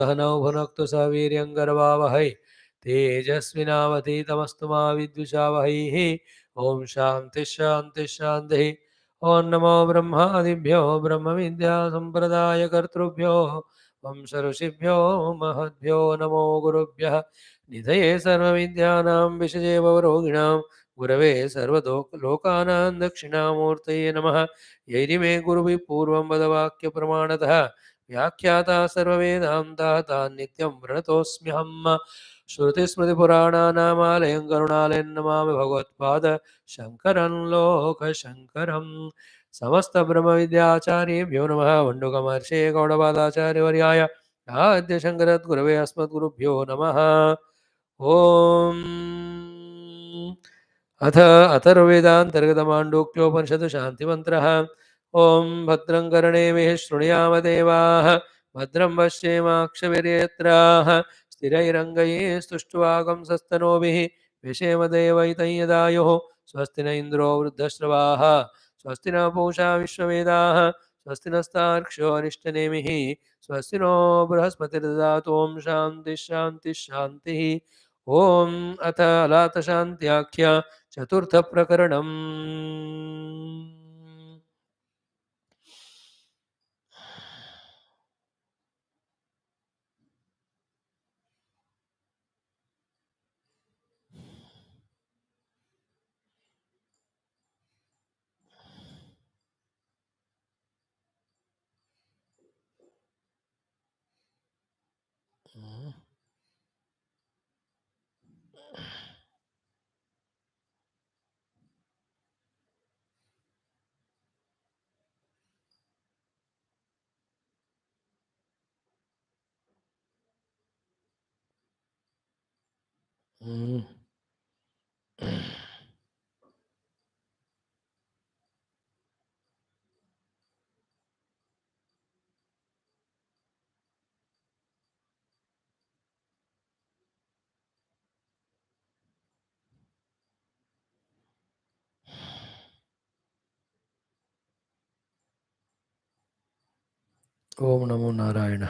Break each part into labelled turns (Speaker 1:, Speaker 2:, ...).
Speaker 1: सहनौ भुनक्तु सह वीर्यं करवावहै तेजस्विनावधीतमस्तु मा विद्विषावहैः। ॐ शान्तिः शान्तिः शान्तिः। ॐ नमो ब्रह्मादिभ्यो ब्रह्मविद्यासम्प्रदायकर्तृभ्यो वंशऋषिभ्यो महद्भ्यो नमो गुरुभ्यः निधये सर्वविद्यानां विषये भवरोगिणां गुरवे सर्वलोकानां दक्षिणामूर्तये नमः। यैरिमे गुरुभिः पूर्वं वदवाक्यप्रमाणतः व्याख्याता सर्ववेदान्ताः तान् नित्यं प्रणतोऽस्म्यहम्। श्रुतिस्मृतिपुराणानामालयं करुणालयं नमामि भगवत्पाद शङ्करं लोकशङ्करम्। समस्तब्रह्मविद्याचार्येभ्यो नमः। वण्डुकमहर्षे गौडपादाचार्यवर्याय आद्य शङ्करद्गुरवे अस्मद्गुरुभ्यो नमः। ॐ अथ अथर्ववेदान्तर्गतमाण्डूक्योपनिषत् शान्तिमन्त्रः। ॐ भद्रं कर्णेभिः शृणुयाम देवाः भद्रं पश्येमाक्षभिर्यत्राः स्थिरैरङ्गैस्तुष्ट्वागंसस्तनूभिः व्यशेम देवैतैयदायुः। स्वस्ति न इन्द्रो वृद्धश्रवाः स्वस्ति न पूषा विश्ववेदाः स्वस्ति नस्तार्क्ष्यो अरिष्टनेमिः स्वस्ति नो बृहस्पतिर्ददातु। ॐ शान्तिः शान्तिः शान्तिः। ॐ अथ अलातशान्त्याख्य चतुर्थप्रकरणम्। ओम नमो Narayan.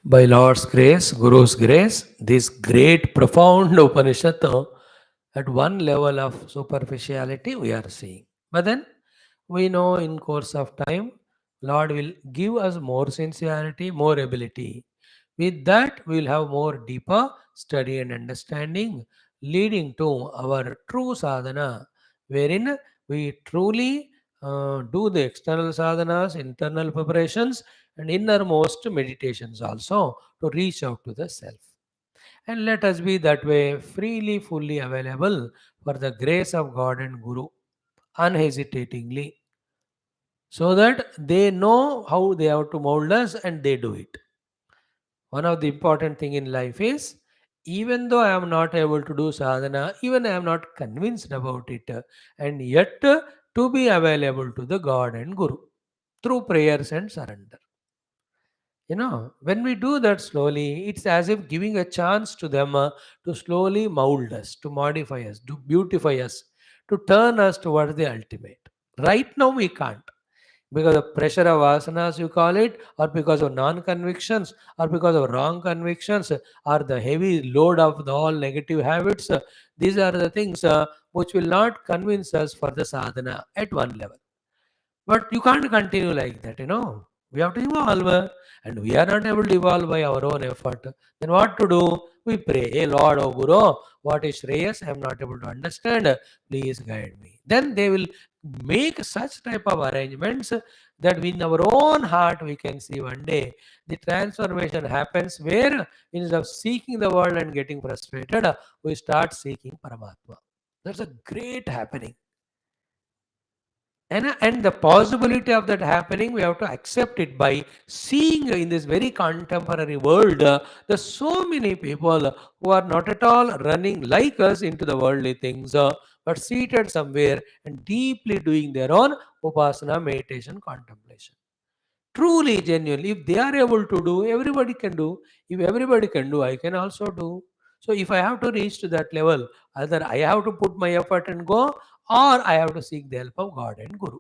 Speaker 1: By Lord's grace, Guru's grace, this great profound Upanishad at one level of superficiality we are seeing. But then we know in course of time, Lord will give us more sincerity, more ability. With that, we will have more deeper study and understanding, leading to our true sadhana, wherein we truly do the external sadhanas, internal preparations, and innermost meditations also to reach out to the self. And let us be that way freely, fully available for the grace of God and Guru, unhesitatingly, so that they know how they have to mold us and they do it. One of the important thing in life is, even though I am not able to do sadhana, even I am not convinced about it, and yet to be available to the God and Guru through prayers and surrender. When we do that slowly, it's as if giving a chance to them to slowly mold us, to modify us, to beautify us, to turn us towards the ultimate. Right now, we can't, because of pressure of asanas, you call it, or because of non-convictions, or because of wrong convictions, or the heavy load of the all negative habits. These are the things which will not convince us for the sadhana at one level. But you can't continue like that. We have to evolve, and we are not able to evolve by our own effort. Then what to do? We pray, hey Lord, oh Guru, what is Shreyas? I am not able to understand. Please guide me. Then they will make such type of arrangements that in our own heart we can see one day the transformation happens, where instead of seeking the world and getting frustrated, we start seeking Paramatma. That's a great happening. And the possibility of that happening, we have to accept it by seeing in this very contemporary world, there's so many people who are not at all running like us into the worldly things, but seated somewhere and deeply doing their own upasana, meditation, contemplation. Truly, genuinely, if they are able to do, everybody can do. If everybody can do, I can also do. So if I have to reach to that level, either I have to put my effort and go, or I have to seek the help of God and Guru.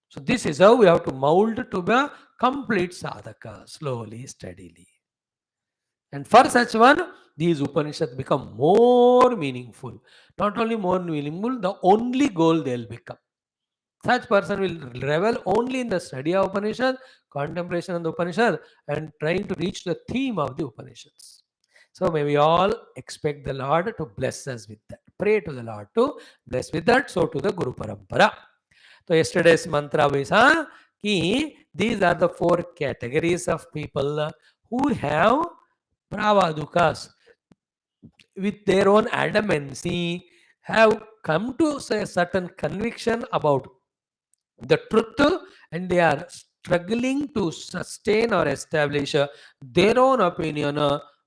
Speaker 1: So this is how we have to mold to the complete sadhaka, slowly, steadily. And for such one, these Upanishads become more meaningful. Not only more meaningful, the only goal they'll become. Such person will revel only in the study of Upanishad, contemplation of the Upanishad, and trying to reach the theme of the Upanishads. So may we all expect the Lord to bless us with that. Pray to the Lord to bless with that. So to the Guru Parampara. So yesterday's mantra we saw कि these are the four categories of people who have pravadukas with their own adamancy, have come to a certain conviction about the truth, and they are struggling to sustain or establish their own opinion.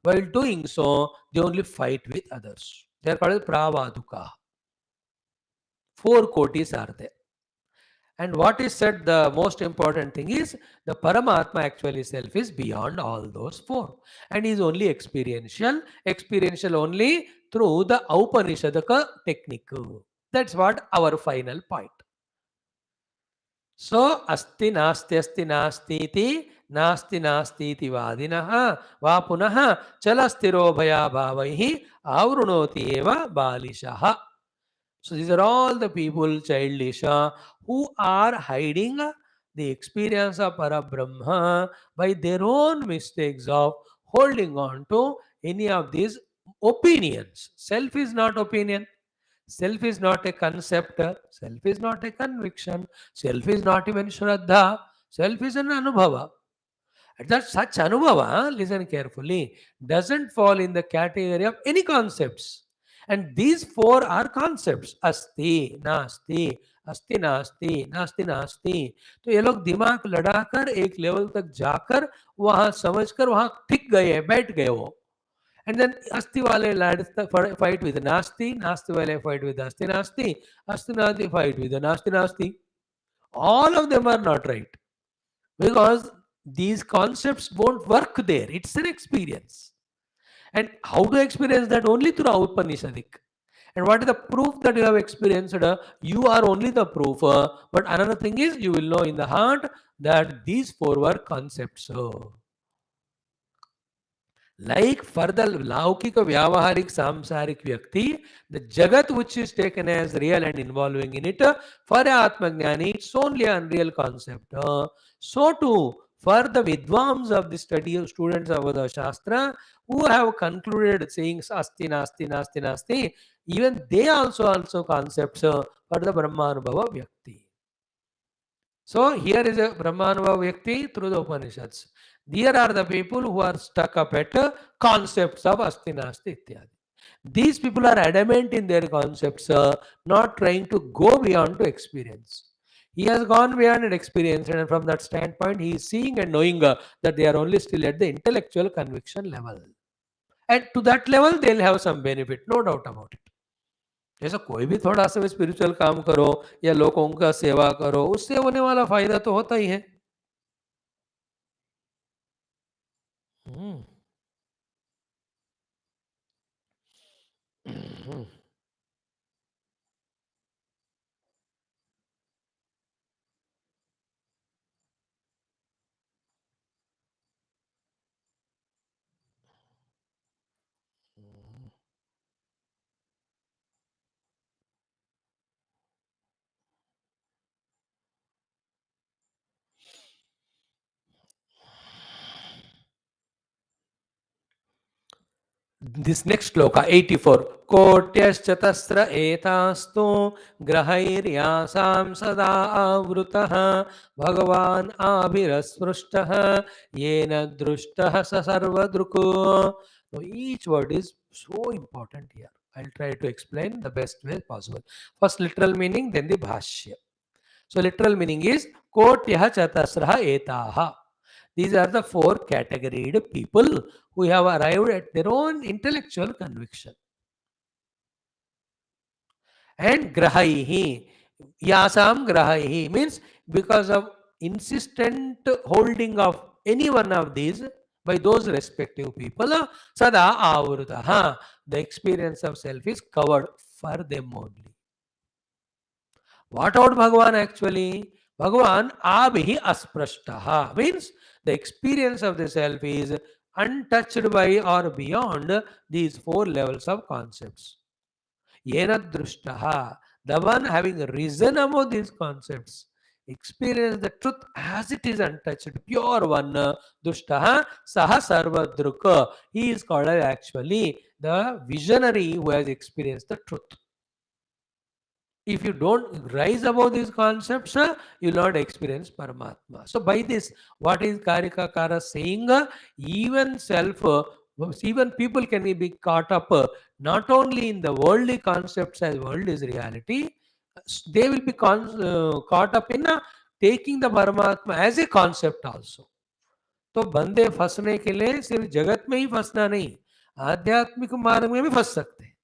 Speaker 1: While doing so, they only fight with others. They are called pravaduka. Four kotis are there. And what is said, the most important thing is the Paramatma actually self is beyond all those four. And is only experiential only through the Upanishadaka technique. That's what our final point. So, asti nasti iti, nasti iti vadinaha, va punaha, chalastiro bhaya bhavaihi, avrunoti eva balishaha. So these are all the people, childish, who are hiding the experience of Parabrahma by their own mistakes of holding on to any of these opinions. Self is not opinion. Self is not a concept. Self is not a conviction. Self is not even Shraddha. Self is an Anubhava. That such Anubhava, listen carefully, doesn't fall in the category of any concepts. And these four are concepts. Asti, Nasti, Asti Nasti, Nasti Nasti. तो ये लोग दिमाग लड़ाकर एक level तक जाकर वहां समझकर वहां टिक गए हैं, बैठ गए वो. And then Asti wale fight with Nasti, Nasti wale fight with Asti Nasti, Asti Nasti fight with the Nasti Nasti. All of them are not right because these concepts won't work there. It's an experience. And how to experience that? Only through Upanishadic. And what is the proof that you have experienced? You are only the proof. But another thing is, you will know in the heart that these four were concepts. Like for the Laukika Vyavaharik Samsarik Vyakti, the Jagat which is taken as real and involving in it, for Atmagnani, it's only an unreal concept. So too, for the Vidwams of the study of students of the Shastra, who have concluded saying Asti, Nasti, Nasti, Nasti, even they also concepts for the Brahmanubhava Vyakti. So here is a Brahmanubhava Vyakti through the Upanishads. There are the people who are stuck up at concepts of Asti Nasti Ityadi. These people are adamant in their concepts, not trying to go beyond to experience. He has gone beyond an experience, and from that standpoint, he is seeing and knowing that they are only still at the intellectual conviction level. And to that level, they'll have some benefit, no doubt about it. जैसा कोई भी थोड़ा सा spiritual काम करो या लोगों का सेवा करो, उससे होने वाला फायदा तो होता ही है. हम्म. हम्म. This next shloka, 84. कोट्यश्चतस्र एतास्तु ग्रहैर्यासां सदा आवृतः भगवान् आभिरस्पृष्टः येन दृष्टः स सर्वदृक्. So each word is so important here. I'll try to explain the best way possible. First literal meaning, then the bhashya. So literal meaning is Kotyah Chatasraha Etaha. These are the four categoried people who have arrived at their own intellectual conviction. And Grahaihi, Yasam Grahaihi means because of insistent holding of any one of these by those respective people, Sada Avruta, the experience of self is covered for them only. What about Bhagavan actually? Bhagavan abhi asprashtaha means the experience of the self is untouched by or beyond these four levels of concepts. Yena drushtaha, the one having risen above these concepts, experience the truth as it is untouched, pure one, dushtaha, saha sarvadruka. He is called actually the visionary who has experienced the truth. If you don't rise above these concepts, you will not experience Paramatma. So by this, what is Karika Kara saying? Even self, even people can be caught up not only in the worldly concepts as world is reality, they will be caught up in taking the Paramatma as a concept also. तो बंदे फंसने के लिए सिर्फ जगत में ही फंसना नहीं, आध्यात्मिक मार्ग में भी फंस सकते हैं.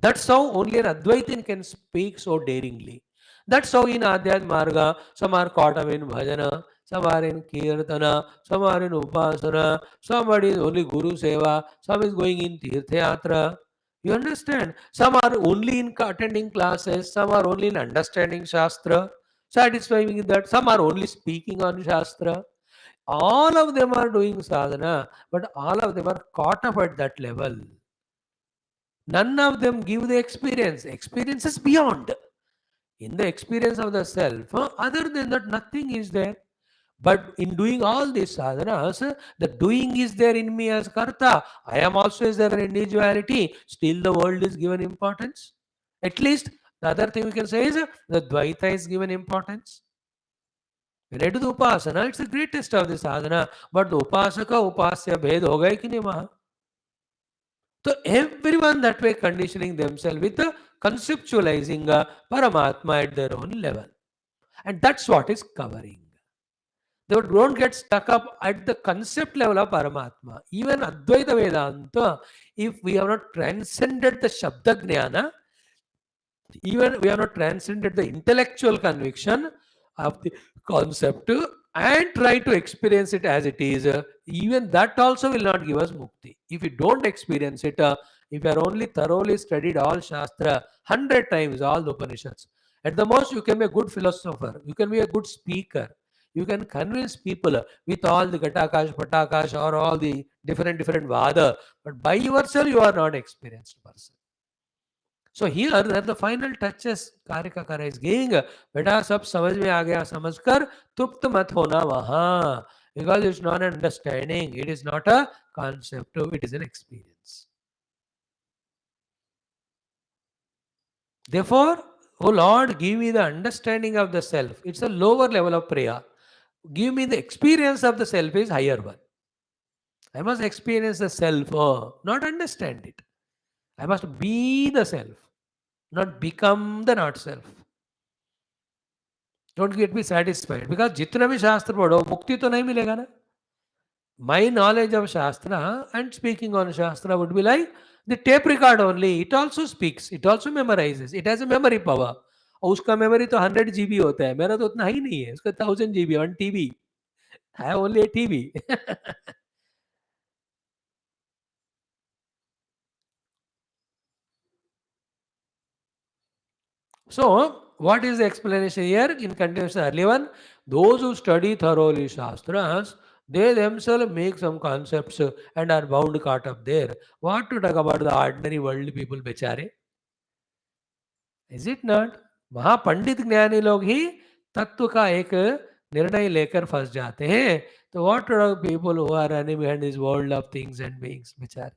Speaker 1: That's how only an Advaitin can speak so daringly. That's how in Adhyat Marga, some are caught up in Bhajana, some are in Kirtana, some are in Upasana, somebody is only Guru Seva, some is going in Tirthayatra. You understand? Some are only in attending classes, some are only in understanding Shastra, satisfying with that, some are only speaking on Shastra. All of them are doing sadhana, but all of them are caught up at that level. None of them give the experience. Experience is beyond. In the experience of the self, other than that, nothing is there. But in doing all these sadhanas, the doing is there in me as karta. I am also is there an individuality. Still the world is given importance. At least the other thing we can say is the Dvaita is given importance. When I do the Upasana, it's the greatest of the sadhana. But the Upasaka, Upasya, Bhed ho gaya ki nahi wahan? So everyone that way conditioning themselves with conceptualizing Paramatma at their own level. And that's what is covering. They don't get stuck up at the concept level of Paramatma. Even Advaita Vedanta, if we have not transcended the Shabda Jnana, even we have not transcended the intellectual conviction of the concept and try to experience it as it is, even that also will not give us mukti. If you don't experience it, if you are only thoroughly studied all Shastra 100 times, all the Upanishads, at the most you can be a good philosopher, you can be a good speaker, you can convince people with all the Gatakash, Patakash or all the different Vada, but by yourself you are not experienced person. So here are the final touches Karika Kara is giving. बेटा सब समझ में आ गया, समझकर तृप्त मत होना वहाँ, because it's not an understanding, it is not a concept, it is an experience. Therefore, oh Lord, give me the understanding of the self. It's a lower level of prayer. Give me the experience of the self is higher one. I must experience the self, not understand it. I must be the self, not become the not self. Don't get me satisfied, because जितना भी शास्त्र पढ़ो मुक्ति तो नहीं मिलेगा ना. My knowledge of Shastra and speaking on Shastra would be like the tape record only. It also speaks, it also memorizes, it has a memory power. और उसका मेमोरी तो 100 GB होता है, मेरा तो उतना ही नहीं है, उसका 1000 GB, 1 TB. I have only a TB. So, what is the explanation here in continuation earlier one? Those who study thoroughly Shastras, they themselves make some concepts and are bound caught up there. What to talk about the ordinary worldly people, bechare? Is it not? वहाँ पंडित ज्ञानी लोग ही तत्व का एक निर्णय लेकर फंस जाते हैं. तो what people who are running behind this world of things and beings, bechare?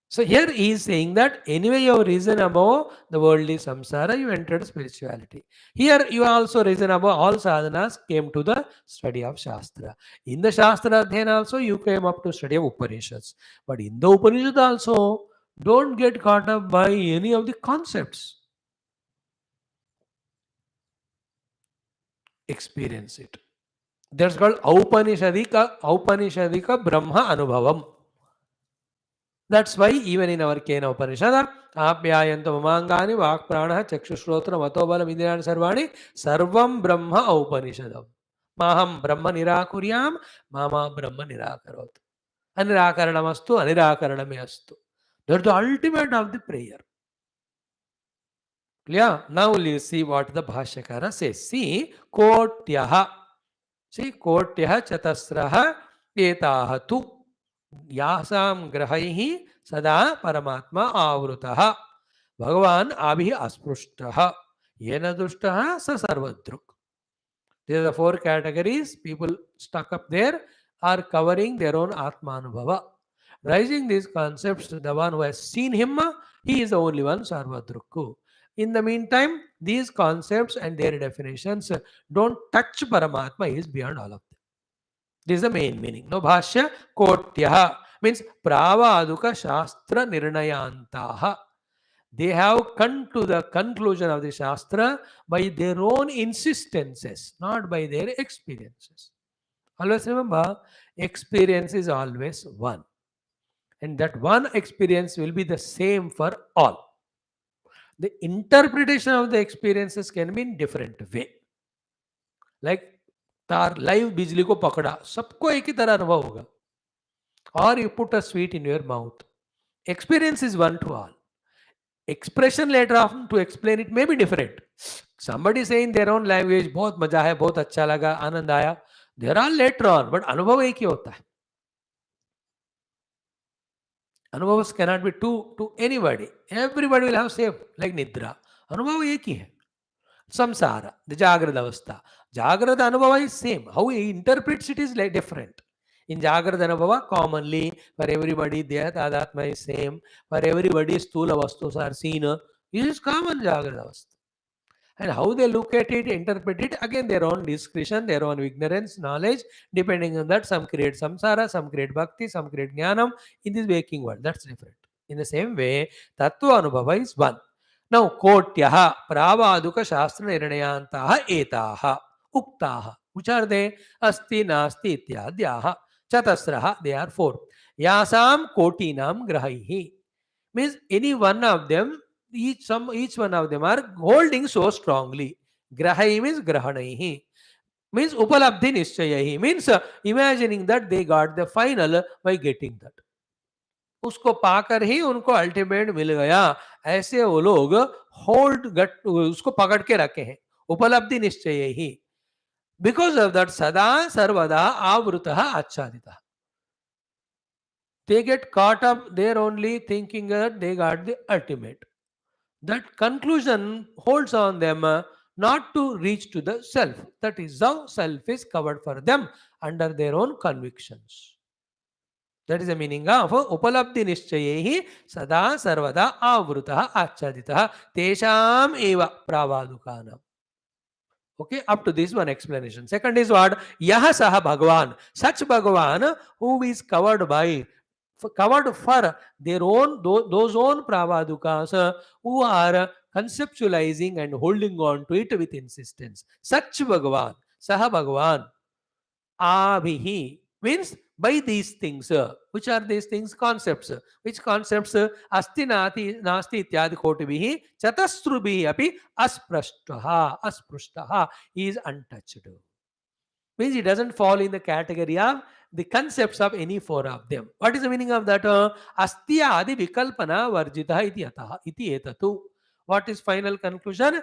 Speaker 1: So here he is saying that anyway you have risen above the worldly samsara, you entered spirituality. Here you also risen above all sadhanas, came to the study of Shastra. In the Shastra Adhyana also you came up to study of Upanishads. But in the Upanishad also, don't get caught up by any of the concepts. experience it. That's called Aupanishadika Brahma Anubhavam. That's why even in our Kena Upanishad, Apyayanto Mamangani, Vak Prana, Chakshusrotra, Matobala, Vidyan Sarvani, Sarvam Brahma Upanishadam. Maham Brahma Nirakuryam, Mama Brahma Nirakarot. Anirakaranamastu, Anirakaranamastu. That's the ultimate of the prayer. Clear? Now let's see what the Bhashyakara says. See, Kotyaha. See, Kotyaha Chatasraha Etaha tu. Yasam Grahaihi Sada Paramatma Avrutaha. Bhagavan Abhi Asprushtaha. Yena Dushtaha Sa Sarvadruk. These are the four categories. People stuck up there are covering their own Atmanubhava. Rising these concepts, the one who has seen him, he is the only one, Sarvadrukku. In the meantime, these concepts and their definitions don't touch Paramatma, he is beyond all of them. This is the main meaning. No bhashya kotyaha means pravaduka shastra nirnayantaha. They have come to the conclusion of the Shastra by their own insistences, not by their experiences. Always remember, experience is always one. And that one experience will be the same for all. The interpretation of the experiences can be in different way. Like तार live बिजली को पकड़ा, सबको एक ही तरह अनुभव होगा. Or you put a sweet in your mouth. Experience is one to all. Expression later on to explain it may be different. Somebody say in their own language, बहुत मजा है, बहुत अच्छा लगा, आनंद आया. They are all later on, but अनुभव एक ही होता है. अनुभव cannot be two to anybody. Everybody will have same, like निद्रा. अनुभव एक ही है. Samsara, the Jagrada Avastha. Jagrada Anubhava is same. How he interprets it is like different. In Jagrada Anubhava, commonly for everybody there, Tadatma is same. For everybody, Stula Vastus are seen. This is common Jagrada Avastha. And how they look at it, interpret it, again their own discretion, their own ignorance, knowledge, depending on that, some create samsara, some create bhakti, some create jnanam in this waking world. That's different. In the same way, Tattva Anubhava is one. Now, Kotyaha, Pravaduka Shastra Nirnayantaha Etaha, Uktaha. Which are they? Asti, Nasti, Ityadyaha. Chatasraha, they are four. Yasam Kotinam Grahaihi. Means any one of them, each one of them are holding so strongly. Grahai means Grahanaihi. Means Upalabdhi Nishchayahi. Means imagining that they got the final by getting that. उसको पाकर ही उनको ultimate मिल गया. ऐसे वो लोग hold गट उसको पकड़ के रखे हैं. उपलब्धि निश्चय ही. बिकॉज ऑफ दैट सदा सर्वदा आवृतः आच्छादितः. They get caught up there only thinking that they got the ultimate. That conclusion holds on them not to reach to the self. That is how self is covered for them under their own convictions. That is the meaning of Upalabdhi Nishchayehi Sada Sarvada Avrutaha Achaditaha Tesham Eva Pravadukanam. Okay, up to this one explanation. Second is what? Yaha Saha Bhagavan. Such Bhagavan who is covered for their own, those own Pravadukas who are conceptualizing and holding on to it with insistence. Such Bhagavan, Saha Bhagavan, Abhihi means by these things. Which are these things? Concepts. Which concepts? Asti nati nasti ityadi kotibihi chatastrubihi api asprashtaha. He is untouched. Means he doesn't fall in the category of the concepts of any four of them. What is the meaning of that? Asti adi vikalpana varjita iti etatu. What is final conclusion?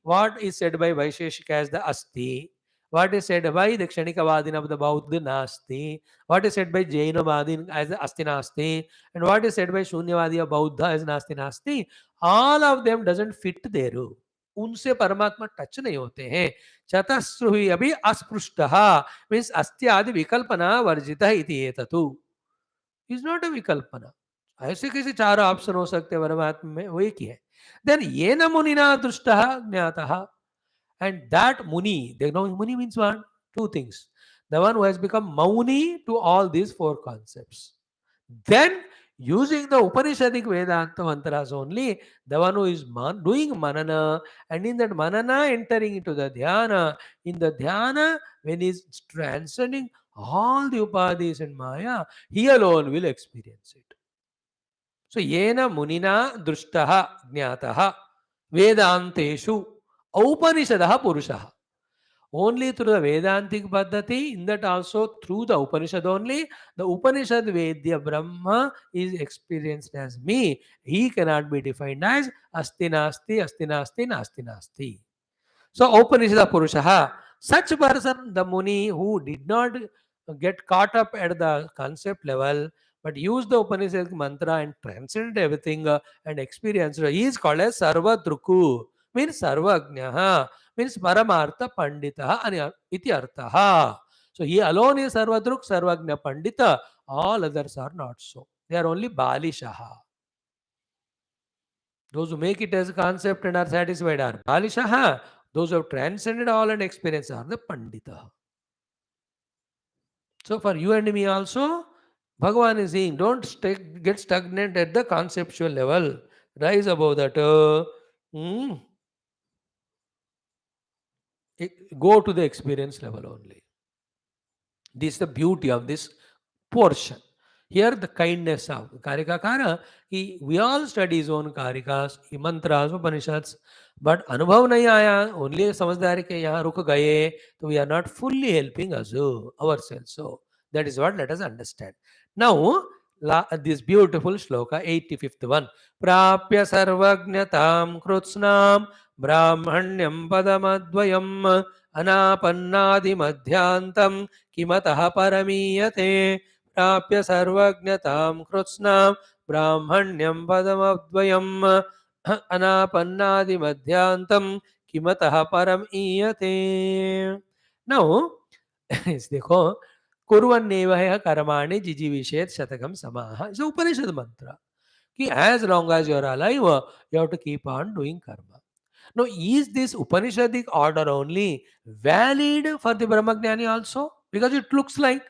Speaker 1: What is said by Vaisheshika as the Asti, what is said by the Kshanikavadin of the Bauddha Nasti, what is said by Jainavadin as the Asti Nasti, and what is said by Shunyavadi of Bauddha as Nasti Nasti, all of them doesn't fit there. उनसे परमात्मा touch नहीं होते हैं. चतस्रुहि अभी अस्पृष्टः means अस्त्यादि विकल्पना वर्जितः इति एततु. Is not a विकल्पना. ऐसे कैसे चार ऑप्शन हो सकते हैं परमात्मा में? वो एक ही है. देन ये न मुनिना दृष्टः ज्ञातः. And that Muni, they know Muni means what? Two things. The one who has become Mauni to all these four concepts. Then Using the Upanishadic Vedanta mantras only, the one who is doing manana, and in that manana entering into the dhyana, in the dhyana, when he is transcending all the upadhis and maya, he alone will experience it. So, yena munina drushtaha jnataha vedanteshu aupanishadaha purushaha. Only through the Vedantic Paddhati, in that also through the Upanishad only, the Upanishad Vedya Brahma is experienced as me. He cannot be defined as Asti Nasti, Asti Nasti, Nasti Nasti. So Upanishad Purushaha, such person, the Muni who did not get caught up at the concept level, but used the Upanishad mantra and transcended everything and experienced, he is called as Sarva Druku, means Sarvagnaha, means Paramartha Pandita iti arthaha. So he alone is Sarvadruk, Sarvagna Pandita, all others are not so. They are only Balishaha. Those who make it as a concept and are satisfied are Balishaha. Those who have transcended all and experience are the Pandita. So for you and me also, Bhagavan is saying, don't get stagnant at the conceptual level. Rise above that. Mm, go to the experience level only. This is the beauty of this portion. Here the kindness of Karika Kara, we all study his own Karikas, mantras, Upanishads, but Anubhav nahi aaya, only समझदारी के यहाँ रुक गए, so we are not fully helping us ourselves. So that is what let us understand. Now this beautiful shloka 85th one. Prapya sarvagnatam krutsnam brahmanyam padamadvayam अनापन्नादि मध्यांतम किमतः परमीयते प्राप्य सर्वज्ञतां कृत्स्नां ब्राह्मण्यं पदमद्वयम् अनापन्नादि मध्यांतम किमतः परमीयते. Now देखो कुर्वन्नेव ह्यः कर्माणि जिजीविषेत् शतकं समाः is Upanishad mantra कि as long as you are alive you have to keep on doing karma. Now, is this Upanishadic order only valid for the Brahmagnani also? Because it looks like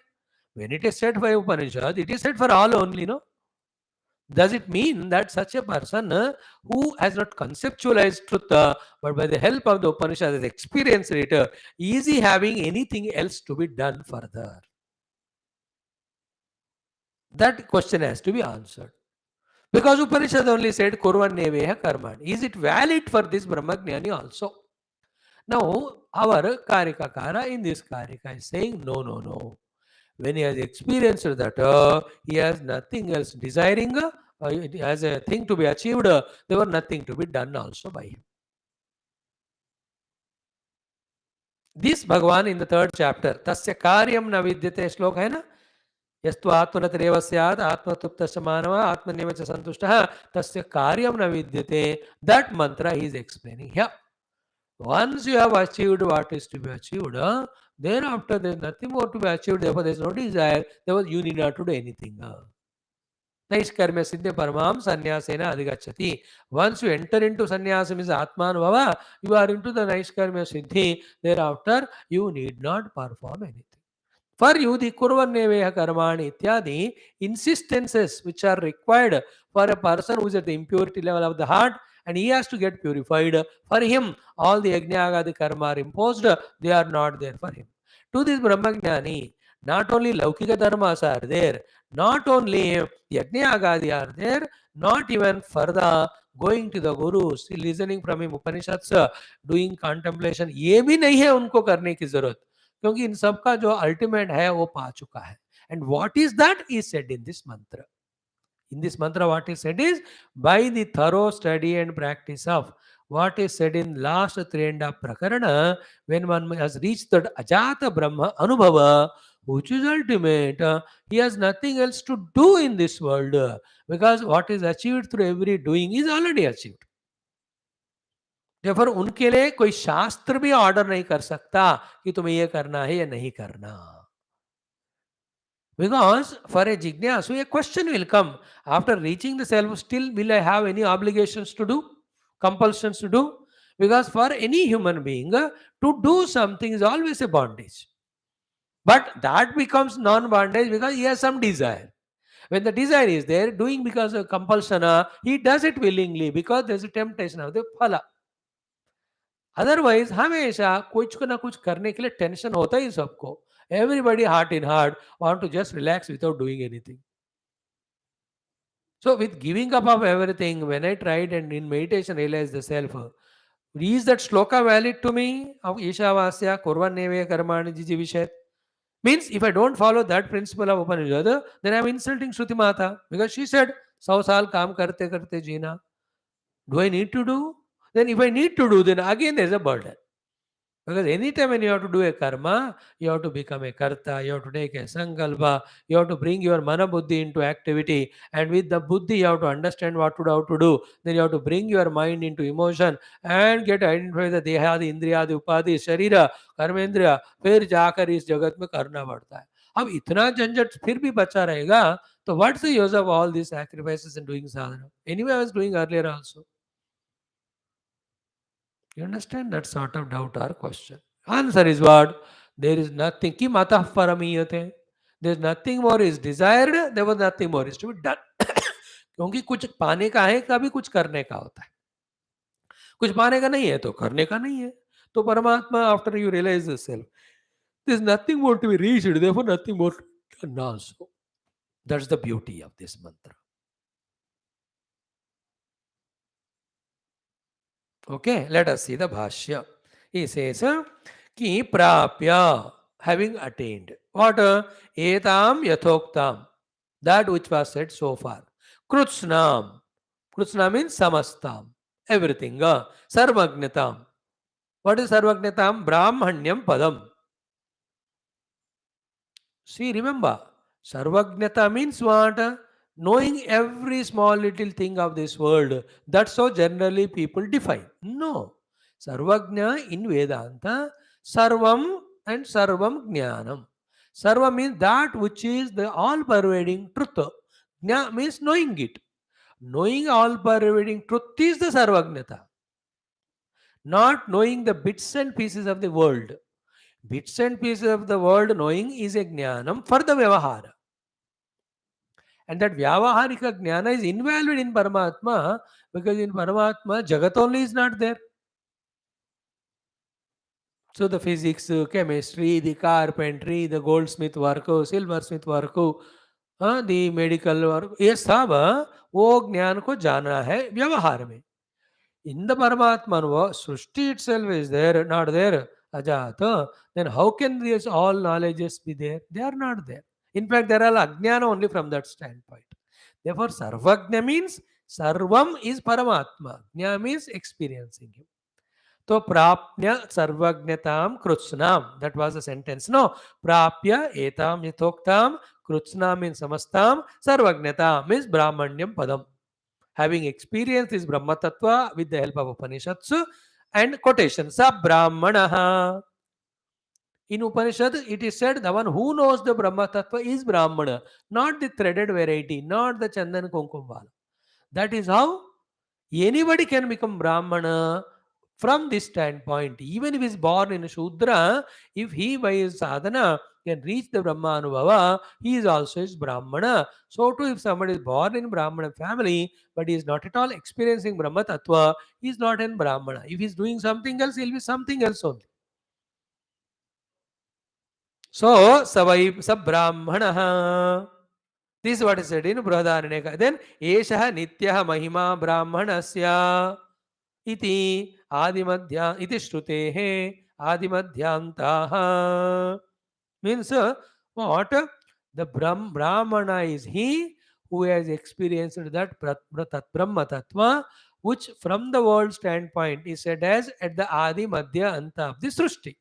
Speaker 1: when it is said by Upanishad, it is said for all only, no? Does it mean that such a person who has not conceptualized truth, but by the help of the Upanishad has experienced it, is he having anything else to be done further? That question has to be answered. Because Upanishad only said, Kurvanneveha karman. Is it valid for this Brahmagnani also? Now, our Karikakara in this Karika is saying, no, no, no. When he has experienced that, he has nothing else desiring, as a thing to be achieved, there was nothing to be done also by him. This Bhagavan in the 3rd chapter, Tasya Karyam na vidyate shlok hai na? यस्तु आत्मनतरेव स्यात् आत्मतृप्तश्च मानव आत्मनेव च सन्तुष्टः तस्य कार्यं न विद्यते. That mantra he is explaining here. Once you have achieved what is to be achieved, thereafter there is nothing more to be achieved. Therefore, there is no desire. Therefore, you need not to do anything. Naishkarmya siddhya paramam sannyasena adhigacchati. Once you enter into sannyasam is atmanubhava, you are into the Naishkarmya siddhi. Thereafter, you need not perform anything. For you, the kurvanneveha karmani ityadi insistences which are required for a person who is at the impurity level of the heart and he has to get purified. For him, all the yajnagadi karma are imposed, they are not there for him. To this Brahmagnani, not only Laukika dharmas are there, not only yajnagadi are there, not even further going to the Guru, listening from him Upanishads, doing contemplation, ये भी नहीं है उनको करने की जरूरत, क्योंकि इन सब का जो अल्टीमेट है वो पा चुका है. And what is that is said in this mantra. In this mantra, what is said is by the thorough study and practice of what is said in last 3.5 prakarana, when one has reached that ajata brahma anubhava, which is ultimate, he has nothing else to do in this world, because what is achieved through every doing is already achieved. Therefore, उनके लिए कोई शास्त्र भी order नहीं कर सकता कि तुम्हें ये करना है या नहीं करना. Because for a jignasu, a question will come. After reaching the self, still will I have any obligations to do? Compulsions to do? Because for any human being, to do something is always a bondage. But that becomes non-bondage because he has some desire. When the desire is there, doing because of compulsion, he does it willingly because there's a temptation of the phala. Otherwise हमेशा कुछ ना कुछ करने के लिए tension होता ही सबको. Everybody heart in heart want to just relax without doing anything. So with giving up of everything, when I tried and in meditation realized the self, is that shloka valid to me of Ishavasya Kurvaneve Karmani Jiji Vishet? Means if I don't follow that principle of Upanishad, then I'm insulting Shruti Mata because she said, 100 saal kaam karte karte jeena. Do I need to do? Then if I need to do, then again there's a burden. Because anytime when you have to do a karma, you have to become a karta, you have to take a sankalpa, you have to bring your mana buddhi into activity, and with the buddhi you have to understand what to do, how to do. Then you have to bring your mind into emotion and get identified the dehadi, indriyadi, upadi, sharira, कर्मेंद्रिया, फिर जाकर इस जगत में करना पड़ता है. अब इतना झंझट फिर भी बचा रहेगा तो what's the use of all this sacrifices and doing Sadhana? Anyway I was doing earlier also. You understand that sort of doubt or question? Answer is what? There is nothing. Kim atah paramiyate. There is nothing more is desired. There was nothing more is to be done. क्योंकि कुछ पाने का है कभी कुछ करने का होता है. कुछ पाने का नहीं है तो करने का नहीं है. तो परमात्मा after you realize the self, there is nothing more to be reached. Therefore, nothing more to be done also. That's the beauty of this mantra. Okay, let us see the bhashya. He says, ki prapya, having attained. What? Etam yathoktam. That which was said so far. Krutsnam. Krutsnam means samastam. Everything. Sarvagnatam. What is sarvagnatam? Brahmanyam padam. See, remember, sarvagnyata means what? Knowing every small little thing of this world. That's how generally people define. No. Sarvagnya in Vedanta, sarvam and sarvam jnanam. Sarva means that which is the all-pervading truth. Jna means knowing it. Knowing all-pervading truth is the sarvagnyata. Not knowing the bits and pieces of the world. Bits and pieces of the world knowing is a jnanam for the vyavahara. And that vyavaharika jnana is invalid in Paramatma because in Paramatma, Jagat only is not there. So the physics, chemistry, the carpentry, the goldsmith work, silversmith work, the medical work, ये सब वो ज्ञान को जाना है व्यवहार में. In the Paramatma, Srushti itself is there, not there, Ajata, then how can these all knowledges be there? They are not there. In fact, there are Ajnana only from that standpoint. Therefore, Sarvagnya means Sarvam is Paramatma. Jna means experiencing him. So, Prapnya Sarvagnatam Krutsnam. That was the sentence. No. Prapya Etam Yatoktam Krutsnam means Samastam. Sarvagnatam means Brahmanyam Padam. Having experienced this Brahma Tattva with the help of Upanishads and quotation, Sa Brahmanaha. In Upanishad, it is said the one who knows the Brahma Tattva is Brahmana, not the threaded variety, not the Chandan Kumkumvala. That is how anybody can become Brahmana from this standpoint. Even if he is born in a Shudra, if he by his sadhana can reach the Brahma Anubhava, he is also his Brahmana. So too, if somebody is born in Brahmana family, but he is not at all experiencing Brahma Tattva, he is not in Brahmana. If he is doing something else, he will be something else only. So, Savai Brahmana. This is what is said in Brihadaranyaka. Then, Esha Nitya Mahima Brahmanasya iti Adimadhya iti Shrutehe Adimadhyantaha. Means what? The Brahmana is he who has experienced that Brahma Tattva, which from the world standpoint is said as at the Adi Madhya Anta of the Srushti.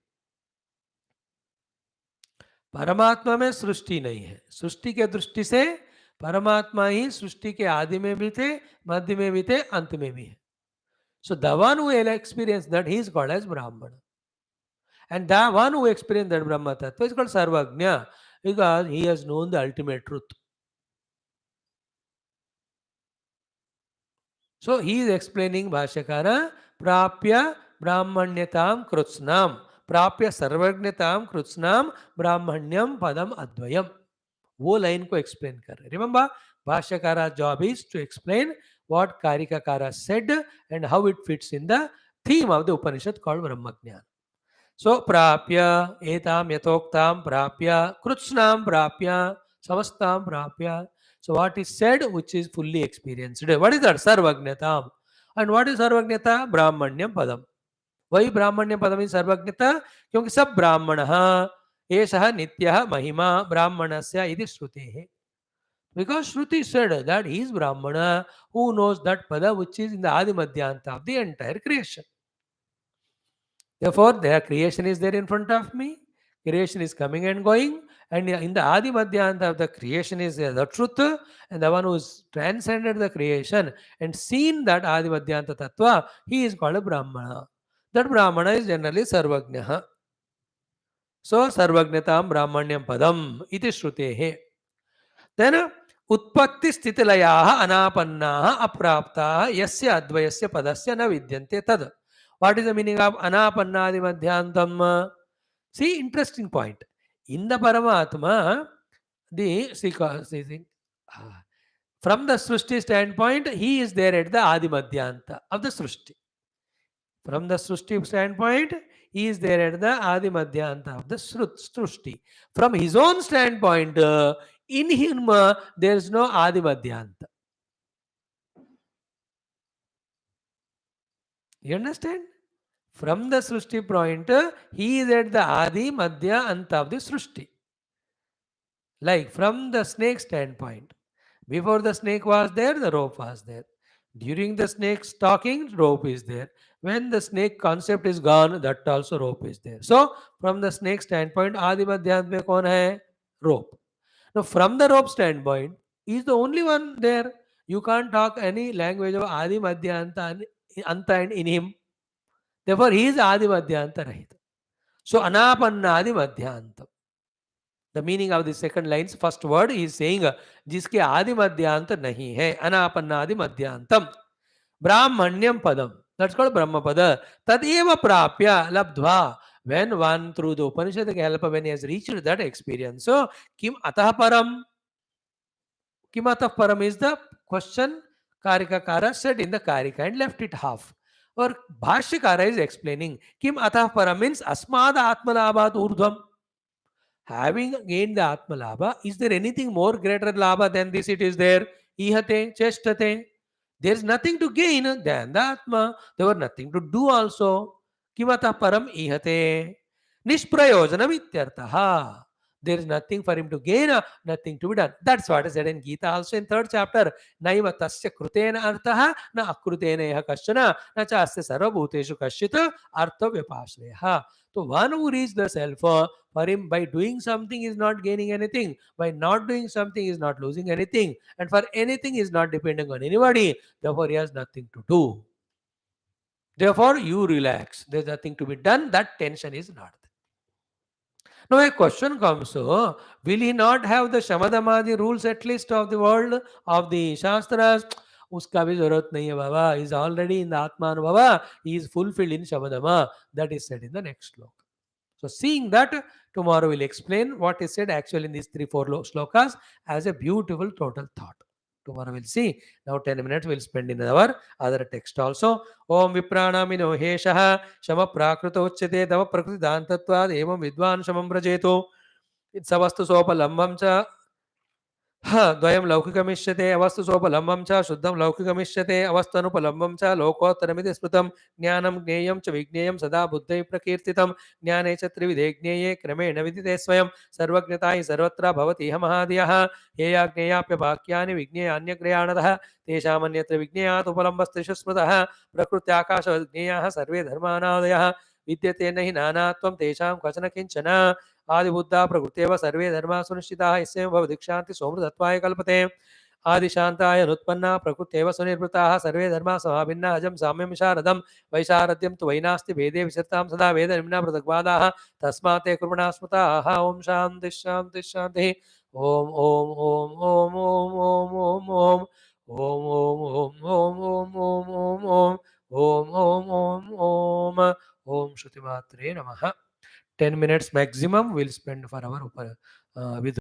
Speaker 1: परमात्मा में सृष्टि नहीं है. सृष्टि के दृष्टि से परमात्मा ही सृष्टि के आदि में भी थे, मध्य में भी थे, अंत में भी है. So the one who will experience that, he is called as Brahmana. And the one who experienced that Brahma Tattva is called Sarvagnya because he has known the ultimate truth. So he is explaining Bhashyakara, Prapya Brahmanyatam Krutsnam. Prapya Sarvagnatam Krutsnam Brahmanyam Padam Advayam. वो line को explain कर रहे. Remember, Bhashyakara job is to explain what Karikakara said and how it fits in the theme of the Upanishad called Brahmajnana. So, prapya etam yatoktam prapya krutsnam prapya samastam prapya. So, what is said which is fully experienced. What is that? Sarvagnatam. And what is Sarvagnyata? Brahmanyam padam. वही ब्राह्मण्य पदम ही सर्वज्ञता, क्योंकि सब ब्राह्मण एषः नित्यः महिमा ब्राह्मणस्य इति श्रुतेः. Because Shruti said that he is Brahmana who knows that pada which is in the Adi Madhyanta of the entire creation. Therefore, their creation is there in front of me. Creation is coming and going. And in the Adi Madhyanta of the creation is the truth. And the one who has transcended the creation and seen that Adi Madhyanta Tattva, he is called a Brahmana. That Brahmana is generally Sarvagnaha. So, Sarvagnatam Brahmanyam Padam iti Shrutehe. Then उत्पत्ति स्थितिलयाः अनापन्नाः अप्राप्ताः यस्य अद्वयस्य पदस्य न विद्यन्ते तद. What is the meaning of अनापन्नादि मध्यांतम? See, interesting point. In the Paramatma, from the Srushti standpoint, he is there at the Adi Madhyanta of the Srushti. From the Srushti standpoint, he is there at the Adi Madhyanta of the Srushti. From his own standpoint, in him there is no Adi Madhyanta. You understand? From the Srushti point, he is at the Adi Madhya Anta of the Srushti. Like from the snake standpoint, before the snake was there, the rope was there. During the snake's talking, rope is there. When the snake concept is gone, that also rope is there. So, from the snake standpoint, Adi Madhyant mein kaun hai? Rope. Now, from the rope standpoint, he is the only one there. You can't talk any language of Adi Madhyanta Anta and in him. Therefore, he is Adi Madhyanta Rahita. So, Anapanna Adi Madhyanta. The meaning of the second line's first word is saying, जिसके आदि मध्यांत नहीं है, अनापन्नादि मध्यांतम ब्राह्मण्यम padam. That's called Brahma pada. Tadeva prapya labdva. When one through the Upanishad help, when he has reached that experience, so kim atah param? Kim atah param is the question Karikakara said in the Karika and left it half. Or Bhashyakara is explaining, kim atah param means asmada atmalabhat urdhvam. Having gained the Atma Labha, is there anything more greater Labha than this? It is there. Ihate, chestate. There is nothing to gain than the Atma. There was nothing to do also. Kimata param ihate. Nishprayojanam ityartaha. There is nothing for him to gain, nothing to be done. That's what is said in Gita also in 3rd chapter. Naiva tasya krutena artaha na akrutena yaha kasyana na cha asya sarvabhuteshu kasyita artha vyapashreha. So one who reaches the self, for him by doing something is not gaining anything, by not doing something is not losing anything, and for anything is not depending on anybody. Therefore, he has nothing to do. Therefore, you relax. There is nothing to be done. That tension is not there. Now, a question comes, so will he not have the Shamadamadi rules at least of the world, of the Shastras? Uska bhi zarurat nahi hai baba. He is already in the Atman baba. He is fulfilled in Shamadama. That is said in the next sloka. So, seeing that, tomorrow we'll explain what is said actually in these 3-4 slokas as a beautiful total thought. Tomorrow we'll see. Now 10 minutes we'll spend in our other text also. Om Vipranamino Heshaha Shama Prakrito Uchyate Dava Prakriti Dantatvad Evam Vidwan Shamam Brajeto. It's a Vastu Sopalambam cha द्वयं लौकिकमिष्यते अवस्तु सोपलम्बं च शुद्धं लौकिकमिष्यते अवस्थनुपलम्बं च लोकोत्तरमिति स्मृतं ज्ञानं ज्ञेयं च विज्ञेयं सदा बुद्धै प्रकीर्तितं ज्ञाने च त्रिविधे ज्ञेये क्रमेण विदिते स्वयं सर्वज्ञता हि सर्वत्र भवति इह महादयः हेयाज्ञेयाप्यवाक्यानि विज्ञेयान्यग्रयाणतः तेषामन्यत्र विज्ञेयात् उपलम्बस्त्रिषु स्मृतः प्रकृत्याकाशज्ञेयाः सर्वे धर्मानादयः विद्यते न हि नानात्वं तेषां क्वचन किञ्चन आदिबुद्धा प्रकृत्येव सर्वे धर्मा सुनिश्चिताः यस्यैव भवदीक्षान्ति सोमृतत्वाय कल्पते आदिशान्ताय अनुत्पन्ना प्रकृत्येव सुनिर्वृताः सर्वे धर्मा समाभिन्ना अजं साम्यं शारदं वैशारद्यं तु वै नास्ति भेदे विसर्तां सदा वेदनिम्ना पृथग्वादाः तस्मात् ते कुर्मणा स्मृताः ओम शान्तिः शान्तिः शान्तिः ओम ओम ओम ओम ओम ओम ओम ओम ओम ओम ओम ओम ओम ओम ओम ओम ओम ओम ओम श्रुतिमात्रे नमः. 10 minutes maximum we'll spend for our with